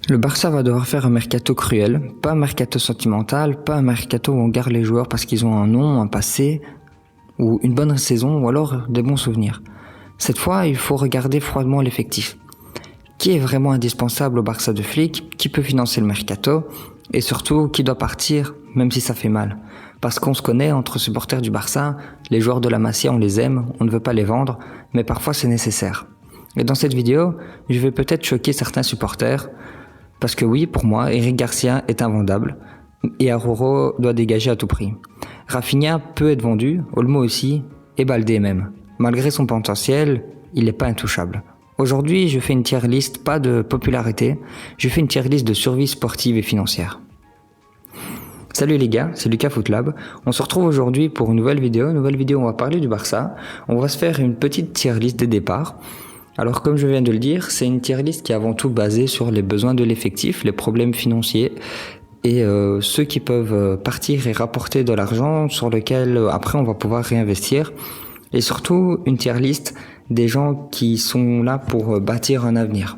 Le Barça va devoir faire un mercato cruel, pas un mercato sentimental, pas un mercato où on garde les joueurs parce qu'ils ont un nom, un passé, ou une bonne saison, ou alors des bons souvenirs. Cette fois, il faut regarder froidement l'effectif. Qui est vraiment indispensable au Barça de Flick? Qui peut financer le mercato? Et surtout, qui doit partir, même si ça fait mal? Parce qu'on se connaît entre supporters du Barça, les joueurs de la Masia, on les aime, on ne veut pas les vendre, mais parfois c'est nécessaire. Et dans cette vidéo, je vais peut-être choquer certains supporters, parce que oui, pour moi, Eric Garcia est invendable, et Araujo doit dégager à tout prix. Rafinha peut être vendu, Olmo aussi, et Baldé même. Malgré son potentiel, il n'est pas intouchable. Aujourd'hui, je fais une tier list, pas de popularité, je fais une tier list de survie sportive et financière. Salut les gars, c'est Lucas Footlab. On se retrouve aujourd'hui pour une nouvelle vidéo. On va parler du Barça. On va se faire une petite tier list des départs. Alors comme je viens de le dire, c'est une tier list qui est avant tout basée sur les besoins de l'effectif, les problèmes financiers et ceux qui peuvent partir et rapporter de l'argent sur lequel après on va pouvoir réinvestir. Et surtout une tier list des gens qui sont là pour bâtir un avenir.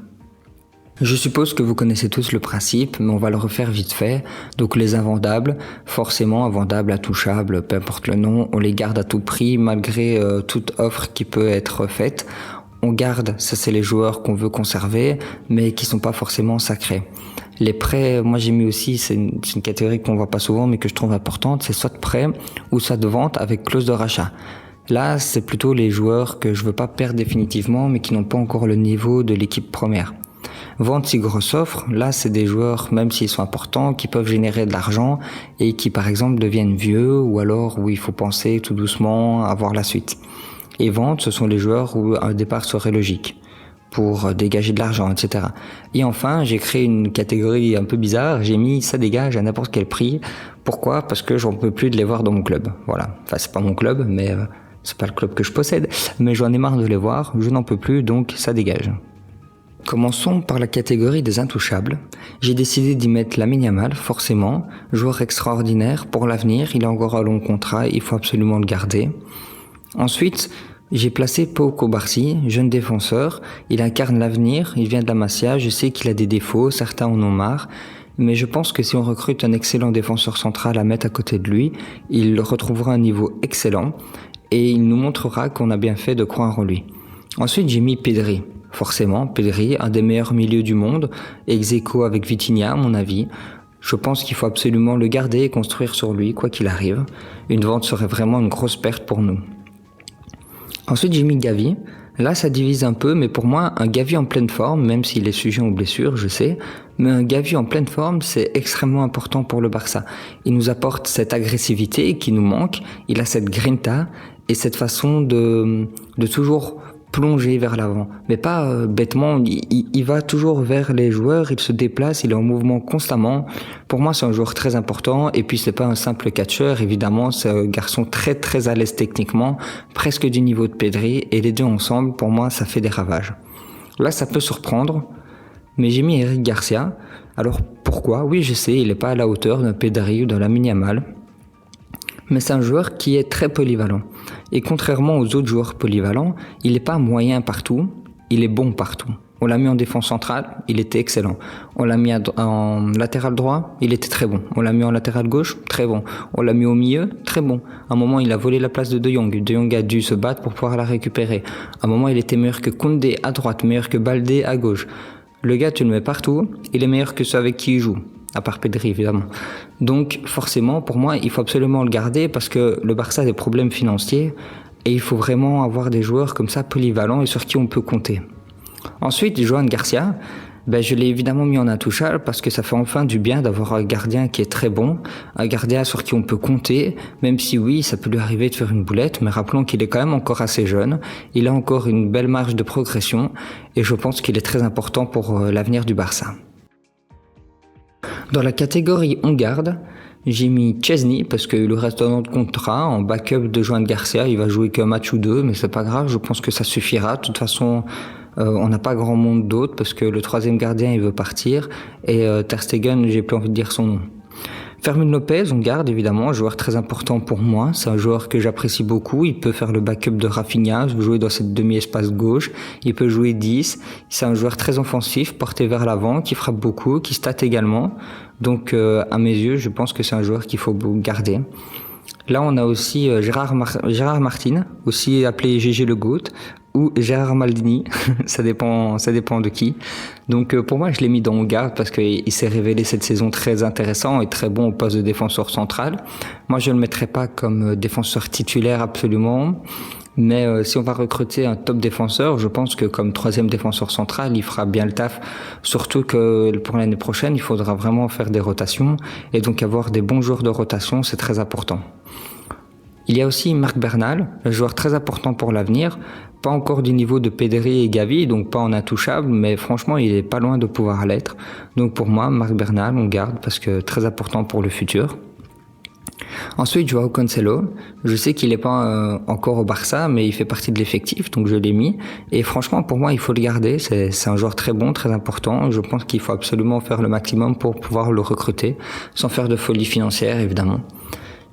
Je suppose que vous connaissez tous le principe, mais on va le refaire vite fait. Donc les invendables, forcément invendables, intouchables, peu importe le nom, on les garde à tout prix malgré toute offre qui peut être faite. On garde, ça c'est les joueurs qu'on veut conserver, mais qui sont pas forcément sacrés. Les prêts, moi j'ai mis aussi, c'est une catégorie qu'on voit pas souvent mais que je trouve importante, c'est soit de prêt ou soit de vente avec clause de rachat. Là, c'est plutôt les joueurs que je veux pas perdre définitivement, mais qui n'ont pas encore le niveau de l'équipe première. Vente si grosse offre, là c'est des joueurs, même s'ils sont importants, qui peuvent générer de l'argent et qui par exemple deviennent vieux ou alors où il faut penser tout doucement à voir la suite. Et vente, ce sont les joueurs où un départ serait logique pour dégager de l'argent, etc. Et enfin, j'ai créé une catégorie un peu bizarre, j'ai mis ça dégage à n'importe quel prix. Pourquoi? Parce que j'en peux plus de les voir dans mon club. Voilà. Enfin, c'est pas mon club, mais c'est pas le club que je possède, mais j'en ai marre de les voir, je n'en peux plus, donc ça dégage. Commençons par la catégorie des intouchables. J'ai décidé d'y mettre Lamine Yamal, forcément, joueur extraordinaire pour l'avenir, il a encore un long contrat, il faut absolument le garder. Ensuite, j'ai placé Pau Cubarsí, jeune défenseur, il incarne l'avenir, il vient de la Masia, je sais qu'il a des défauts, certains en ont marre, mais je pense que si on recrute un excellent défenseur central à mettre à côté de lui, il retrouvera un niveau excellent et il nous montrera qu'on a bien fait de croire en lui. Ensuite, j'ai mis Pedri. Forcément, Pedri, un des meilleurs milieux du monde, ex-aequo avec Vitinha à mon avis. Je pense qu'il faut absolument le garder et construire sur lui, quoi qu'il arrive. Une vente serait vraiment une grosse perte pour nous. Ensuite, j'ai mis Gavi. Là, ça divise un peu, mais pour moi, un Gavi en pleine forme, même s'il est sujet aux blessures, je sais, mais un Gavi en pleine forme, c'est extrêmement important pour le Barça. Il nous apporte cette agressivité qui nous manque, il a cette grinta et cette façon de toujours plonger vers l'avant, mais pas bêtement, il va toujours vers les joueurs, il se déplace, il est en mouvement constamment. Pour moi, c'est un joueur très important, et puis c'est pas un simple catcheur, évidemment, c'est un garçon très très à l'aise techniquement, presque du niveau de Pedri, et les deux ensemble, pour moi, ça fait des ravages. Là, ça peut surprendre, mais j'ai mis Eric Garcia. Alors pourquoi? Oui, je sais, il est pas à la hauteur d'un Pedri ou d'un Lamine Yamal, mais c'est un joueur qui est très polyvalent. Et contrairement aux autres joueurs polyvalents, il n'est pas moyen partout, il est bon partout. On l'a mis en défense centrale, il était excellent. On l'a mis en latéral droit, il était très bon. On l'a mis en latéral gauche, très bon. On l'a mis au milieu, très bon. À un moment, il a volé la place de De Jong. De Jong a dû se battre pour pouvoir la récupérer. À un moment, il était meilleur que Koundé à droite, meilleur que Baldé à gauche. Le gars, tu le mets partout, il est meilleur que ceux avec qui il joue. À part Pedri, évidemment. Donc, forcément, pour moi, il faut absolument le garder parce que le Barça a des problèmes financiers et il faut vraiment avoir des joueurs comme ça polyvalents et sur qui on peut compter. Ensuite, Johan Garcia, je l'ai évidemment mis en intouchable parce que ça fait enfin du bien d'avoir un gardien qui est très bon, un gardien sur qui on peut compter, même si oui, ça peut lui arriver de faire une boulette, mais rappelons qu'il est quand même encore assez jeune, il a encore une belle marge de progression et je pense qu'il est très important pour l'avenir du Barça. Dans la catégorie on garde, j'ai mis Chesney parce qu'il lui reste un an de contrat en backup de Johan Garcia. Il va jouer qu'un match ou deux, mais c'est pas grave, je pense que ça suffira. De toute façon, on n'a pas grand monde d'autres parce que le troisième gardien il veut partir et Ter Stegen, j'ai plus envie de dire son nom. Fermín López, on garde évidemment, un joueur très important pour moi. C'est un joueur que j'apprécie beaucoup. Il peut faire le backup de Rafinha, jouer dans cette demi-espace gauche. Il peut jouer 10. C'est un joueur très offensif, porté vers l'avant, qui frappe beaucoup, qui stat également. Donc, à mes yeux, je pense que c'est un joueur qu'il faut garder. Là, on a aussi Gérard Martin, aussi appelé GG Le Goat, ou Gérard Maldini, ça dépend de qui. Donc pour moi, je l'ai mis dans mon garde parce qu'il s'est révélé cette saison très intéressant et très bon au poste de défenseur central. Moi, je ne le mettrai pas comme défenseur titulaire absolument, mais si on va recruter un top défenseur, je pense que comme troisième défenseur central, il fera bien le taf. Surtout que pour l'année prochaine, il faudra vraiment faire des rotations et donc avoir des bons joueurs de rotation, c'est très important. Il y a aussi Marc Bernal, un joueur très important pour l'avenir, pas encore du niveau de Pedri et Gavi, donc pas en intouchable, mais franchement il est pas loin de pouvoir l'être. Donc pour moi, Marc Bernal, on garde parce que très important pour le futur. Ensuite, Joao Cancelo, je sais qu'il n'est pas encore au Barça, mais il fait partie de l'effectif, donc je l'ai mis. Et franchement, pour moi, il faut le garder, c'est un joueur très bon, très important. Je pense qu'il faut absolument faire le maximum pour pouvoir le recruter, sans faire de folie financière, évidemment.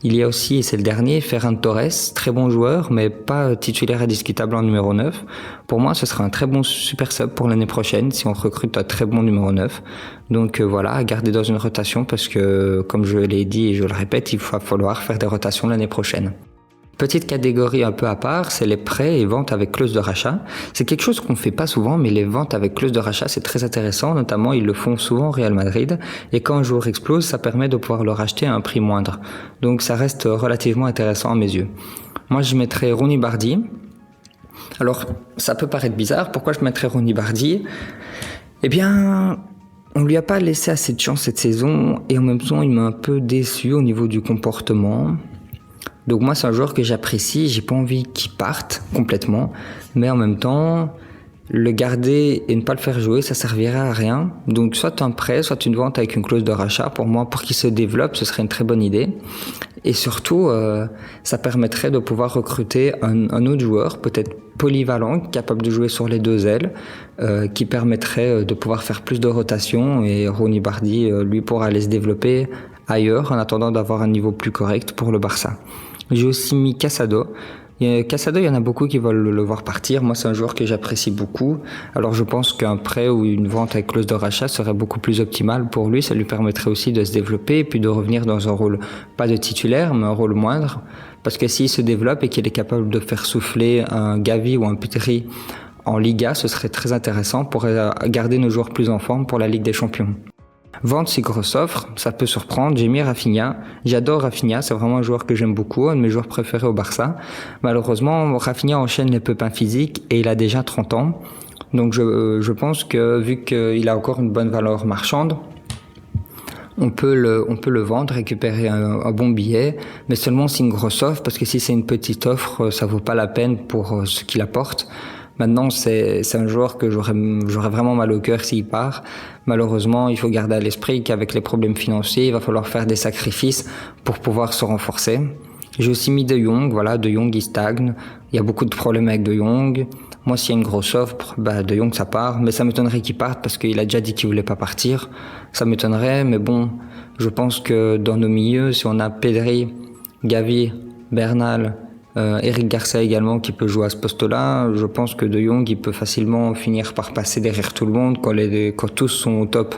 Il y a aussi, et c'est le dernier, Ferran Torres, très bon joueur, mais pas titulaire indiscutable en numéro 9. Pour moi, ce sera un très bon super sub pour l'année prochaine, si on recrute un très bon numéro 9. Donc voilà, à garder dans une rotation, parce que, comme je l'ai dit et je le répète, il va falloir faire des rotations l'année prochaine. Petite catégorie un peu à part, c'est les prêts et ventes avec clause de rachat. C'est quelque chose qu'on ne fait pas souvent, mais les ventes avec clause de rachat, c'est très intéressant. Notamment, ils le font souvent au Real Madrid. Et quand un joueur explose, ça permet de pouvoir le racheter à un prix moindre. Donc ça reste relativement intéressant à mes yeux. Moi, je mettrais Ronny Bardi. Alors, ça peut paraître bizarre. Pourquoi je mettrais Ronny Bardi ? Eh bien, on lui a pas laissé assez de chance cette saison. Et en même temps, il m'a un peu déçu au niveau du comportement. Donc moi, c'est un joueur que j'apprécie, j'ai pas envie qu'il parte complètement, mais en même temps, le garder et ne pas le faire jouer, ça servirait à rien. Donc soit un prêt, soit une vente avec une clause de rachat, pour moi, pour qu'il se développe, ce serait une très bonne idée. Et surtout, ça permettrait de pouvoir recruter un autre joueur, peut-être polyvalent, capable de jouer sur les deux ailes, qui permettrait de pouvoir faire plus de rotation, et Ronny Bardi, lui, pourra aller se développer ailleurs, en attendant d'avoir un niveau plus correct pour le Barça. J'ai aussi mis Casado. Casado, il y en a beaucoup qui veulent le voir partir. Moi, c'est un joueur que j'apprécie beaucoup. Alors, je pense qu'un prêt ou une vente avec clause de rachat serait beaucoup plus optimal pour lui. Ça lui permettrait aussi de se développer et puis de revenir dans un rôle, pas de titulaire, mais un rôle moindre. Parce que s'il se développe et qu'il est capable de faire souffler un Gavi ou un Pedri en Liga, ce serait très intéressant pour garder nos joueurs plus en forme pour la Ligue des Champions. Vente si grosse offre, ça peut surprendre. J'ai mis Rafinha. J'adore Rafinha, c'est vraiment un joueur que j'aime beaucoup, un de mes joueurs préférés au Barça. Malheureusement, Rafinha enchaîne les pépins physiques et il a déjà 30 ans. Donc je pense que vu qu'il a encore une bonne valeur marchande, on peut le vendre, récupérer un bon billet, mais seulement si une grosse offre, parce que si c'est une petite offre, ça vaut pas la peine pour ce qu'il apporte. Maintenant, c'est un joueur que j'aurais vraiment mal au cœur s'il part. Malheureusement, il faut garder à l'esprit qu'avec les problèmes financiers, il va falloir faire des sacrifices pour pouvoir se renforcer. J'ai aussi mis De Jong. Voilà, De Jong, il stagne. Il y a beaucoup de problèmes avec De Jong. Moi, s'il y a une grosse offre, De Jong, ça part. Mais ça m'étonnerait qu'il parte parce qu'il a déjà dit qu'il voulait pas partir. Ça m'étonnerait, mais bon, je pense que dans nos milieux, si on a Pedri, Gavi, Bernal, Eric Garcia également qui peut jouer à ce poste-là. Je pense que De Jong il peut facilement finir par passer derrière tout le monde quand tous sont au top.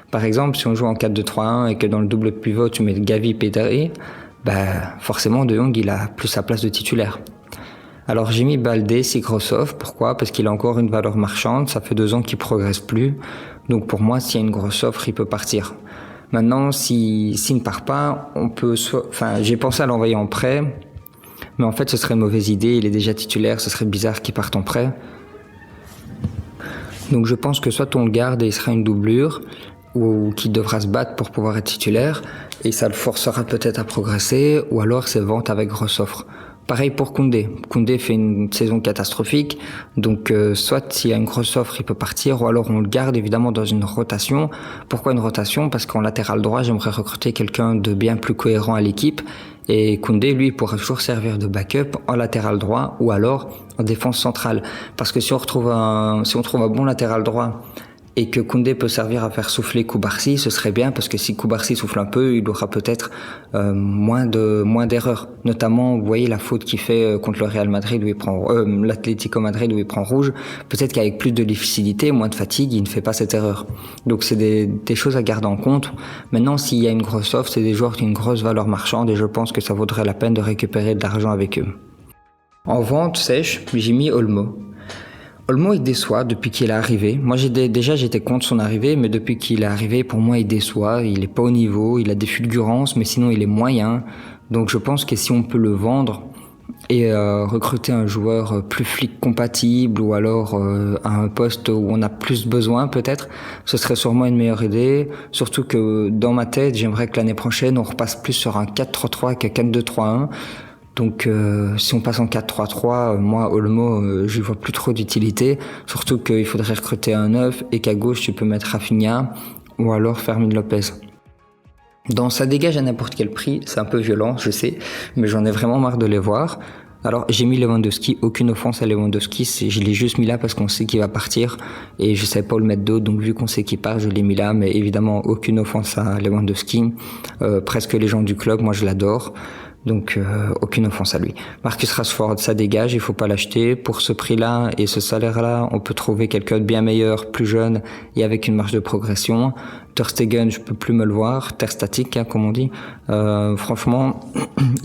Par exemple, si on joue en 4-2-3-1 et que dans le double pivot tu mets Gavi, Pedri, forcément De Jong il a plus sa place de titulaire. Alors j'ai mis Baldé, Sigrosov. Pourquoi ? Parce qu'il a encore une valeur marchande. Ça fait 2 ans qu'il progresse plus. Donc pour moi, s'il y a une grosse offre, il peut partir. Maintenant, s'il ne part pas, j'ai pensé à l'envoyer en prêt. Mais en fait, ce serait une mauvaise idée. Il est déjà titulaire. Ce serait bizarre qu'il parte en prêt. Donc, je pense que soit on le garde et il sera une doublure, ou qu'il devra se battre pour pouvoir être titulaire, et ça le forcera peut-être à progresser, ou alors c'est vente avec grosse offre. Pareil pour Koundé. Koundé fait une saison catastrophique, donc soit s'il y a une grosse offre, il peut partir, ou alors on le garde évidemment dans une rotation. Pourquoi une rotation ? Parce qu'en latéral droit, j'aimerais recruter quelqu'un de bien plus cohérent à l'équipe, et Koundé, lui, pourra toujours servir de backup en latéral droit, ou alors en défense centrale. Parce que si on trouve un bon latéral droit, et que Koundé peut servir à faire souffler Koubarsi, ce serait bien parce que si Koubarsi souffle un peu, il aura peut-être moins d'erreurs. Notamment, vous voyez la faute qu'il fait contre le Real Madrid où il prend l'Atlético Madrid où il prend rouge. Peut-être qu'avec plus de difficulté, moins de fatigue, il ne fait pas cette erreur. Donc c'est des choses à garder en compte. Maintenant, s'il y a une grosse offre, c'est des joueurs qui ont une grosse valeur marchande et je pense que ça vaudrait la peine de récupérer de l'argent avec eux. En vente sèche, j'ai mis Olmo. Olmo, il déçoit depuis qu'il est arrivé. Moi, j'étais contre son arrivée, mais depuis qu'il est arrivé, pour moi, il déçoit. Il est pas au niveau, il a des fulgurances, mais sinon, il est moyen. Donc, je pense que si on peut le vendre et recruter un joueur plus flic compatible ou alors à un poste où on a plus besoin, peut-être, ce serait sûrement une meilleure idée. Surtout que dans ma tête, j'aimerais que l'année prochaine, on repasse plus sur un 4-3-3 qu'un 4-2-3-1. Donc si on passe en 4-3-3, moi Olmo, je vois plus trop d'utilité, surtout qu'il faudrait recruter un 9 et qu'à gauche tu peux mettre Rafinha ou alors Fermin Lopez. Donc ça dégage à n'importe quel prix, c'est un peu violent, je sais, mais j'en ai vraiment marre de les voir. Alors j'ai mis Lewandowski, aucune offense à Lewandowski, je l'ai juste mis là parce qu'on sait qu'il va partir et je savais pas où le mettre d'autre, donc vu qu'on sait qu'il part, je l'ai mis là, mais évidemment aucune offense à Lewandowski. Presque les gens du club, moi je l'adore. Donc aucune offense à lui. Marcus Rashford, ça dégage, il faut pas l'acheter. Pour ce prix-là et ce salaire-là, on peut trouver quelqu'un de bien meilleur, plus jeune et avec une marge de progression. Ter Stegen, je peux plus me le voir. Ter statique, hein, comme on dit. Franchement,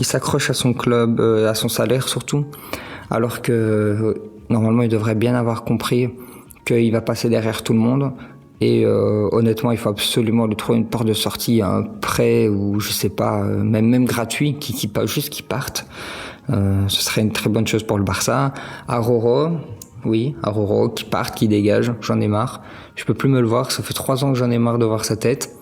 il s'accroche à son club, à son salaire surtout, alors que normalement il devrait bien avoir compris qu'il va passer derrière tout le monde. Et honnêtement, il faut absolument lui trouver une porte de sortie, un prêt ou je sais pas, même gratuit, qui parte. Ce serait une très bonne chose pour le Barça. Aroro, oui, Aroro qui parte, qui dégage. J'en ai marre. Je peux plus me le voir. Ça fait 3 ans que j'en ai marre de voir sa tête.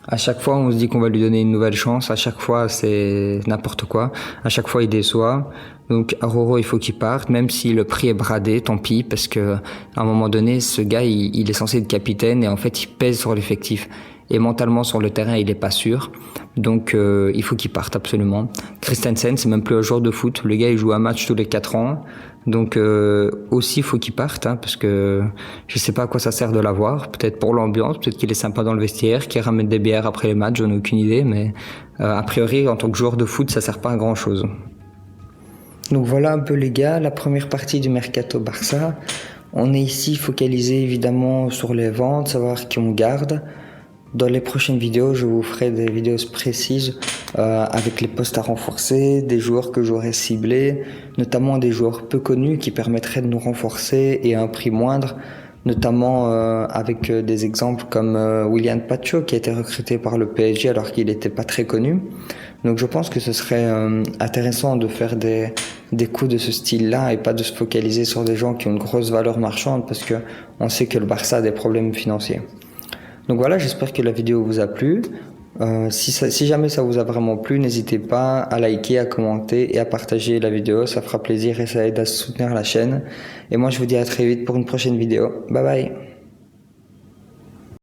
À chaque fois, on se dit qu'on va lui donner une nouvelle chance. À chaque fois, c'est n'importe quoi. À chaque fois, il déçoit. Donc, Aroro, il faut qu'il parte, même si le prix est bradé, tant pis, parce que à un moment donné, ce gars, il est censé être capitaine et en fait, il pèse sur l'effectif. Et mentalement, sur le terrain, il est pas sûr. Donc, il faut qu'il parte absolument. Christensen, c'est même plus un joueur de foot. Le gars, il joue un match tous les 4 ans. Donc aussi il faut qu'il parte, hein, parce que je sais pas à quoi ça sert de l'avoir. Peut-être pour l'ambiance, peut-être qu'il est sympa dans le vestiaire, qu'il ramène des bières après les matchs, j'en ai aucune idée, mais a priori en tant que joueur de foot ça sert pas à grand chose. Donc voilà un peu les gars, la première partie du Mercato Barça. On est ici focalisé évidemment sur les ventes, savoir qui on garde. Dans les prochaines vidéos, je vous ferai des vidéos précises avec les postes à renforcer, des joueurs que j'aurais ciblés, notamment des joueurs peu connus qui permettraient de nous renforcer et à un prix moindre, notamment avec des exemples comme William Pacho qui a été recruté par le PSG alors qu'il n'était pas très connu. Donc je pense que ce serait intéressant de faire des coups de ce style-là et pas de se focaliser sur des gens qui ont une grosse valeur marchande parce que on sait que le Barça a des problèmes financiers. Donc voilà, j'espère que la vidéo vous a plu. Si jamais ça vous a vraiment plu, n'hésitez pas à liker, à commenter et à partager la vidéo. Ça fera plaisir et ça aide à soutenir la chaîne. Et moi, je vous dis à très vite pour une prochaine vidéo. Bye bye.